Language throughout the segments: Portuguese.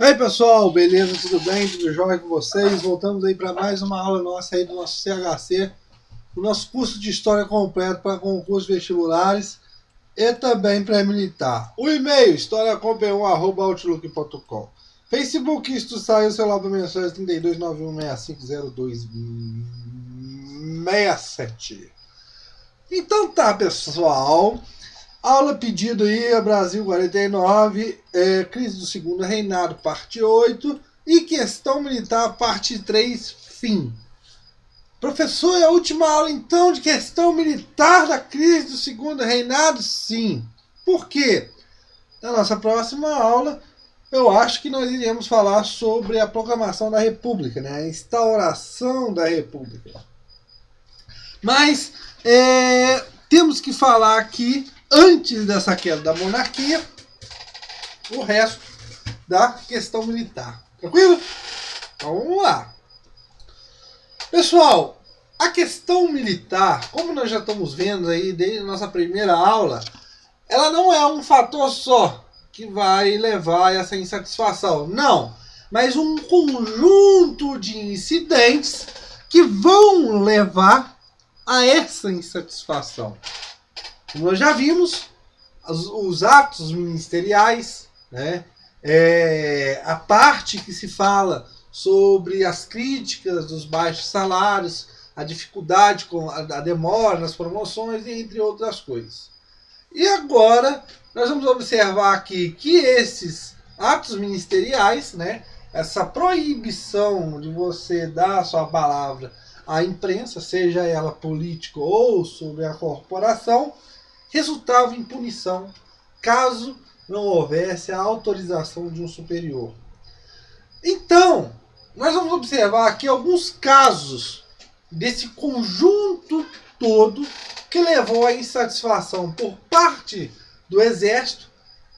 E aí pessoal, beleza? Tudo bem? Tudo jóia com vocês? Voltamos aí para mais uma aula nossa aí do nosso CHC, o nosso curso de História completo para concursos vestibulares e também pré-militar. O e-mail, historiacomp1@outlook.com. Facebook, isto saiu, celular para mensagem 3291650267. Então tá, pessoal. Aula pedido aí, Brasil 49, crise do segundo reinado, parte 8, e questão militar, parte 3, fim. Professor, é a última aula então de questão militar da crise do segundo reinado? Sim. Por quê? Na nossa próxima aula, eu acho que nós iremos falar sobre a proclamação da República, né? A instauração da República. Mas temos que falar aqui, antes dessa queda da monarquia, o resto da questão militar. Tranquilo? Então vamos lá. Pessoal, a questão militar, como nós já estamos vendo aí desde a nossa primeira aula, ela não é um fator só que vai levar a essa insatisfação. Não, mas um conjunto de incidentes que vão levar a essa insatisfação. Como nós já vimos, os atos ministeriais, né? A parte que se fala sobre as críticas dos baixos salários, a dificuldade com a demora nas promoções, entre outras coisas. E agora nós vamos observar aqui que esses atos ministeriais, né? Essa proibição de você dar a sua palavra à imprensa, seja ela política ou sobre a corporação, resultava em punição caso não houvesse a autorização de um superior. Então, nós vamos observar aqui alguns casos desse conjunto todo que levou à insatisfação por parte do Exército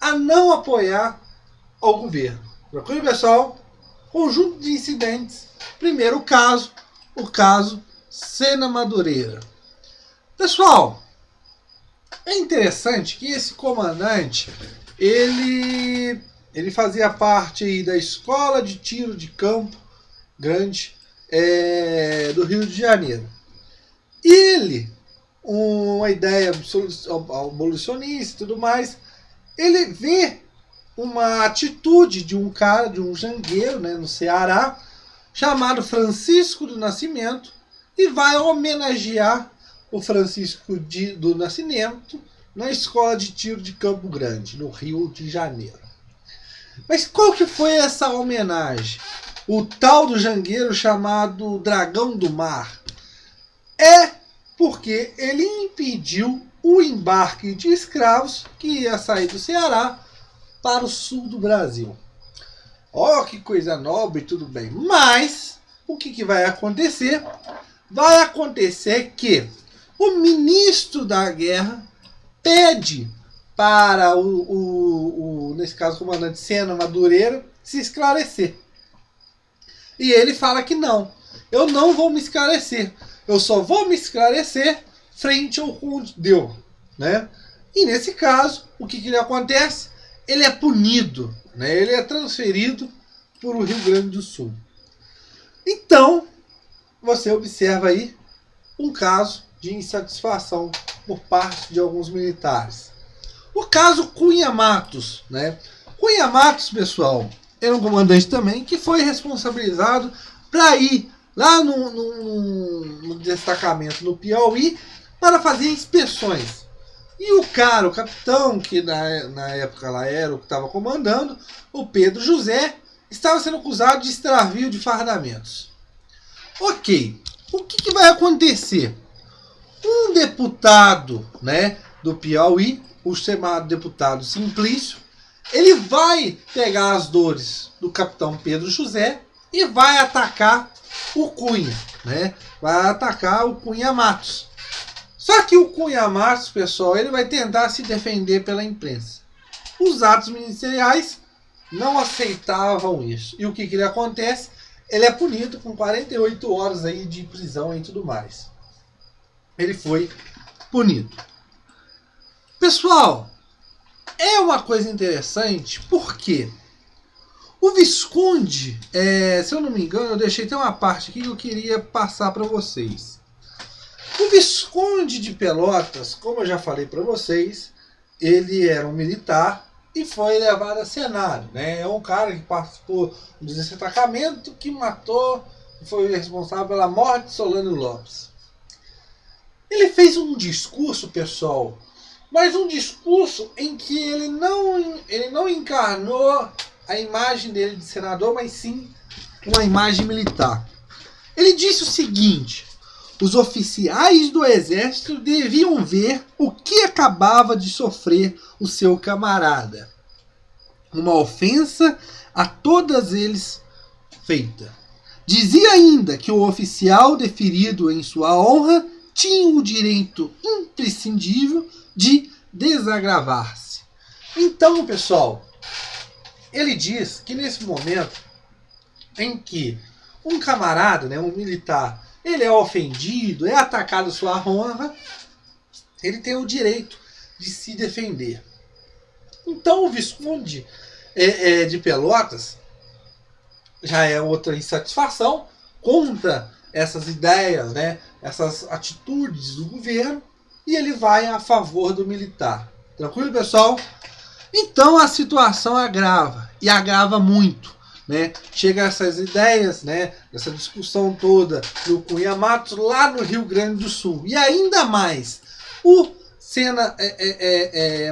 a não apoiar ao governo. Tranquilo, pessoal? Conjunto de incidentes. Primeiro caso, o caso Sena Madureira. Pessoal, é interessante que esse comandante, ele fazia parte aí da Escola de Tiro de Campo Grande do Rio de Janeiro. E ele, uma ideia abolicionista e tudo mais, ele vê uma atitude de um cara, de um jangueiro, né, no Ceará, chamado Francisco do Nascimento, e vai homenagear o Francisco do Nascimento na Escola de Tiro de Campo Grande, no Rio de Janeiro. Mas qual que foi essa homenagem? O tal do jangueiro chamado Dragão do Mar. É porque ele impediu o embarque de escravos que ia sair do Ceará para o sul do Brasil. Ó, que coisa nobre, tudo bem. Mas o que vai acontecer? Vai acontecer que o ministro da guerra pede para nesse caso, o comandante Sena Madureira se esclarecer. E ele fala que não, eu não vou me esclarecer. Eu só vou me esclarecer frente ao Deus, né? E nesse caso, o que acontece? Ele é punido, né? Ele é transferido para o Rio Grande do Sul. Então, você observa aí um caso de insatisfação por parte de alguns militares. O caso Cunha Matos, né? Cunha Matos, pessoal, era um comandante também que foi responsabilizado para ir lá no destacamento no Piauí para fazer inspeções. E o capitão, que na época lá era o que estava comandando, o Pedro José, estava sendo acusado de extravio de fardamentos. Ok, o que vai acontecer? Um deputado, né, do Piauí, o chamado deputado Simplício, ele vai pegar as dores do capitão Pedro José e vai atacar o Cunha, né? Vai atacar o Cunha Matos. Só que o Cunha Matos, pessoal, ele vai tentar se defender pela imprensa. Os atos ministeriais não aceitavam isso. E o que acontece? Ele é punido com 48 horas aí de prisão e tudo mais. Ele foi punido. Pessoal, é uma coisa interessante porque O Visconde, se eu não me engano, eu deixei até uma parte aqui que eu queria passar para vocês. O Visconde de Pelotas, como eu já falei para vocês, ele era um militar e foi levado a cenário, né? É um cara que participou do desatracamento, que matou, foi responsável pela morte de Solano Lopes. Ele fez um discurso, pessoal, mas um discurso em que ele não encarnou a imagem dele de senador, mas sim uma imagem militar. Ele disse o seguinte: os oficiais do exército deviam ver o que acabava de sofrer o seu camarada. Uma ofensa a todos eles feita. Dizia ainda que o oficial deferido em sua honra tinha o direito imprescindível de desagravar-se. Então, pessoal, ele diz que nesse momento em que um camarada, né, um militar, ele é ofendido, é atacado sua honra, ele tem o direito de se defender. Então o Visconde de Pelotas já é outra insatisfação contra essas ideias, né, essas atitudes do governo, e ele vai a favor do militar. Tranquilo, pessoal? Então a situação agrava, e agrava muito, né? Chega a essas ideias, né, essa discussão toda do Cunha Matos lá no Rio Grande do Sul. E ainda mais, o Sena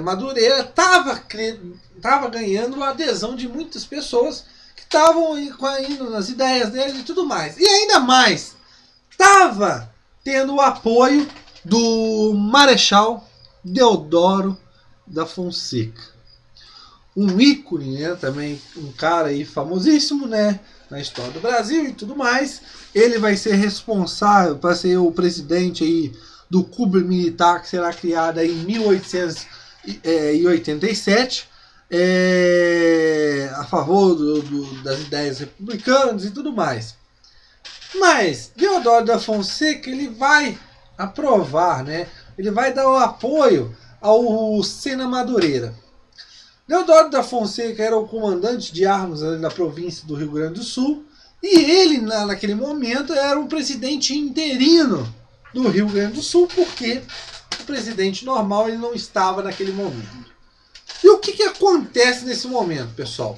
Madureira estava ganhando a adesão de muitas pessoas que estavam indo nas ideias dele e tudo mais. E ainda mais, estava tendo o apoio do Marechal Deodoro da Fonseca. Um ícone, né, também um cara aí famosíssimo, né, na história do Brasil e tudo mais. Ele vai ser responsável para ser o presidente aí do Clube Militar, que será criado em 1887, a favor das ideias republicanas e tudo mais. Mas Deodoro da Fonseca, ele vai aprovar, né, ele vai dar o apoio ao Sena Madureira. Deodoro da Fonseca era o comandante de armas da província do Rio Grande do Sul, e ele, naquele momento, era o presidente interino do Rio Grande do Sul, porque o presidente normal ele não estava naquele momento. E o que acontece nesse momento, pessoal?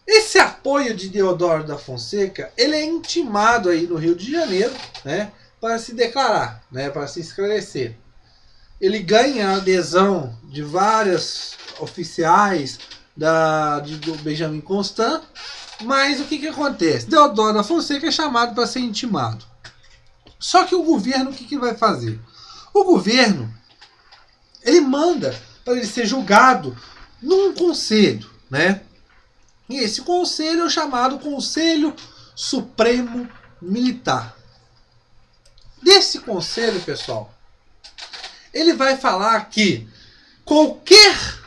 Esse apoio de Deodoro da Fonseca, ele é intimado aí no Rio de Janeiro, né, para se declarar, né, para se esclarecer. Ele ganha a adesão de vários oficiais do Benjamin Constant, mas o que acontece? Deodoro da Fonseca é chamado para ser intimado. Só que o governo, o que vai fazer? O governo, ele manda para ele ser julgado num conselho, né? E esse conselho é o chamado Conselho Supremo Militar. Desse conselho, pessoal, ele vai falar que qualquer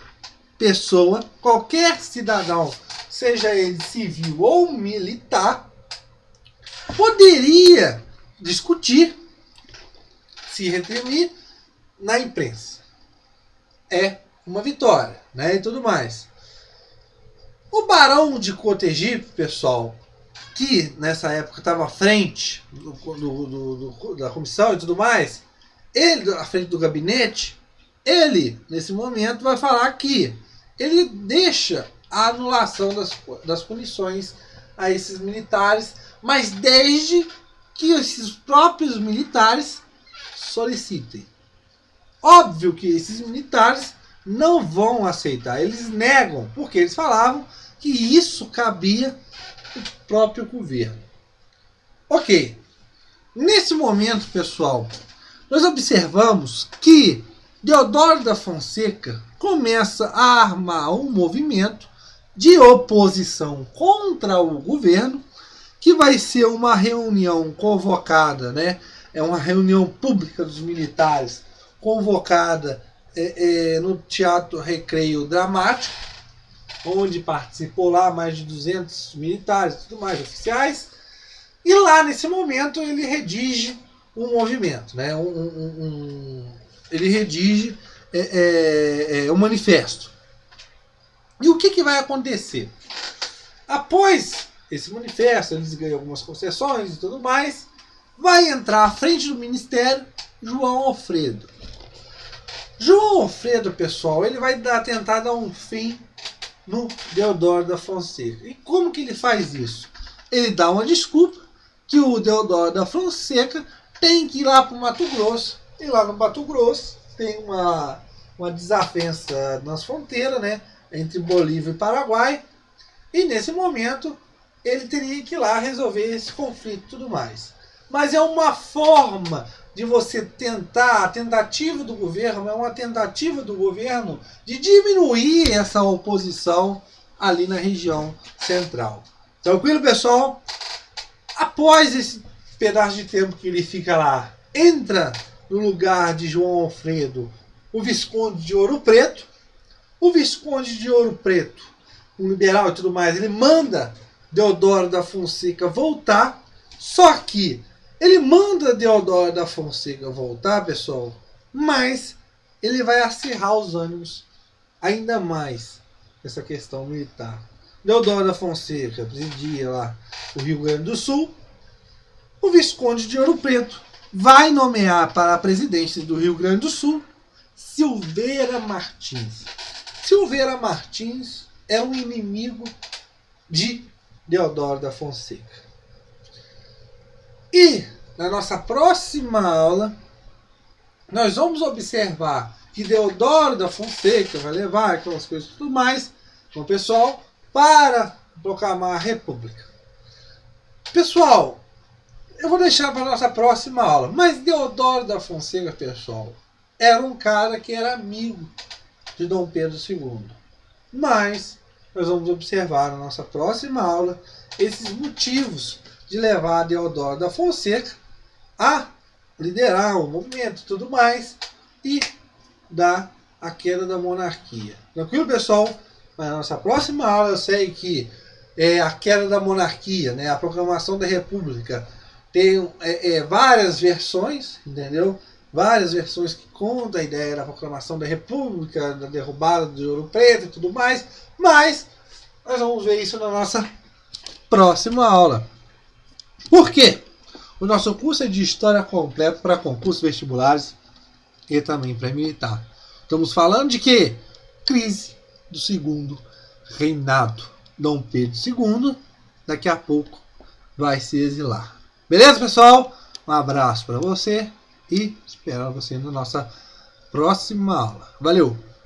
pessoa, qualquer cidadão, seja ele civil ou militar, poderia discutir, se reprimir na imprensa. É uma vitória, né, e tudo mais. O Barão de Cotegipe, pessoal, que nessa época estava à frente da comissão e tudo mais, ele, à frente do gabinete, ele, nesse momento, vai falar que ele deixa a anulação das punições a esses militares, mas desde que esses próprios militares solicitem. Óbvio que esses militares não vão aceitar, eles negam, porque eles falavam que isso cabia ao próprio governo. Ok, nesse momento, pessoal, nós observamos que Deodoro da Fonseca começa a armar um movimento de oposição contra o governo, que vai ser uma reunião convocada, né? É uma reunião pública dos militares, convocada no Teatro Recreio Dramático, onde participou lá mais de 200 militares e tudo mais, oficiais. E lá, nesse momento, ele redige um movimento, né? Ele redige um manifesto. E o que vai acontecer? A Após esse manifesto, eles ganham algumas concessões e tudo mais, vai entrar à frente do ministério João Alfredo. João Alfredo, pessoal, ele vai tentar dar um fim no Deodoro da Fonseca. E como que ele faz isso? Ele dá uma desculpa que o Deodoro da Fonseca tem que ir lá para o Mato Grosso. E lá no Mato Grosso tem uma desavença nas fronteiras, né, entre Bolívia e Paraguai. E nesse momento ele teria que ir lá resolver esse conflito e tudo mais. Mas é uma forma de você tentar, a tentativa do governo, é uma tentativa do governo de diminuir essa oposição ali na região central. Tranquilo, pessoal? Após esse pedaço de tempo que ele fica lá, entra no lugar de João Alfredo o Visconde de Ouro Preto. O Visconde de Ouro Preto, um liberal e tudo mais, ele manda Deodoro da Fonseca voltar, só que ele manda Deodoro da Fonseca voltar, pessoal, mas ele vai acirrar os ânimos ainda mais nessa questão militar. Deodoro da Fonseca presidia lá o Rio Grande do Sul. O Visconde de Ouro Preto vai nomear para a presidência do Rio Grande do Sul Silveira Martins. Silveira Martins é um inimigo de Deodoro da Fonseca. E na nossa próxima aula, nós vamos observar que Deodoro da Fonseca vai levar aquelas coisas e tudo mais, com o pessoal, para proclamar a República. Pessoal, eu vou deixar para a nossa próxima aula, mas Deodoro da Fonseca, pessoal, era um cara que era amigo de Dom Pedro II. Mas nós vamos observar na nossa próxima aula esses motivos de levar Deodoro da Fonseca a liderar o movimento e tudo mais e dar a queda da monarquia. Tranquilo, pessoal? Mas na nossa próxima aula eu sei que a queda da monarquia, né, a proclamação da República, tem várias versões, entendeu? Várias versões que contam a ideia da proclamação da República, da derrubada de Ouro Preto e tudo mais, mas nós vamos ver isso na nossa próxima aula. Por quê? O nosso curso é de História completo para concursos vestibulares e também para militar. Estamos falando de quê? Crise do segundo reinado. Dom Pedro II, daqui a pouco, vai se exilar. Beleza, pessoal? Um abraço para você e espero você na nossa próxima aula. Valeu!